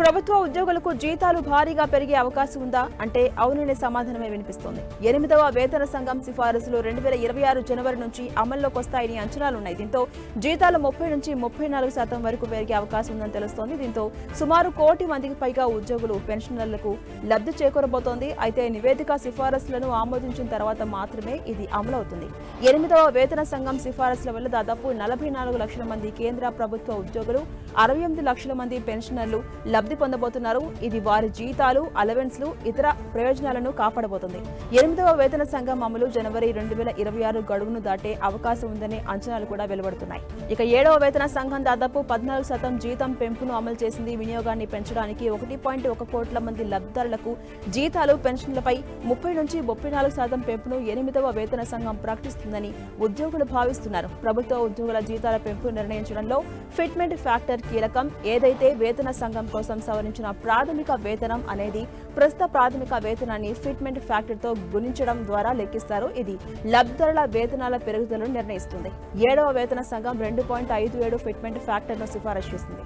ప్రభుత్వ ఉద్యోగులకు జీతాలు భారీగా పెరిగే అవకాశం ఉందా అంటే అవుననే సమాధానమే వినిపిస్తోంది. 8వ వేతన సంఘం సిఫారసులు 2026 జనవరి నుంచి అమల్లోకి వస్తాయని అంచనాలున్నాయి. దీంతో జీతాలు 30 నుంచి 34% వరకు పెరిగే అవకాశం ఉందని తెలుస్తోంది. దీంతో సుమారు 1 కోటి మందికి పైగా ఉద్యోగులు పెన్షనర్లకు లబ్ధి చేకూరబోతోంది. అయితే నివేదిక సిఫారసులను ఆమోదించిన తర్వాత మాత్రమే ఇది అమలవుతుంది. 8వ వేతన సంఘం సిఫారసుల వల్ల దాదాపు 44 లక్షల మంది కేంద్ర ప్రభుత్వ ఉద్యోగులు, 68 లక్షల మంది పెన్షనర్లు లబ్ధి పొందబోతున్నారు. ఇది వారి జీతాలు, అలవెన్స్లు, ఇతర ప్రయోజనాలను కాపాడబోతుంది. 8వ వేతన సంఘం అమలు జనవరి 2026 గడువును దాటే అవకాశం ఉందనే అంచనాలు కూడా వెలువడుతున్నాయి. ఇక 7వ వేతన సంఘం దాదాపు 14% జీతం పెంపును అమలు చేసింది. వినియోగాన్ని పెంచడానికి 1.1 కోట్ల మంది లబ్ధిదారులకు జీతాలు, పెన్షన్లపై 30 నుంచి 34% పెంపును 8వ వేతన సంఘం ప్రకటిస్తుందని ఉద్యోగులు భావిస్తున్నారు. ప్రభుత్వ ఉద్యోగుల జీతాల పెంపు నిర్ణయించడంలో ఫిట్మెంట్ ఫ్యాక్టర్ కీలకం. ఏదైతే వేతన సంఘం కోసం సవరించిన ప్రాథమిక వేతనం అనేది ప్రస్తుత ప్రాథమిక వేతనాన్ని ఫిట్మెంట్ ఫ్యాక్టర్ తో గుణించడం ద్వారా లెక్కిస్తారు. ఇది లబ్ధిదారుల వేతనాల పెరుగుదలను నిర్ణయిస్తుంది. 7వ వేతన సంఘం 2.57 ఫిట్మెంట్ ఫ్యాక్టర్ ను సిఫారసు చేసింది.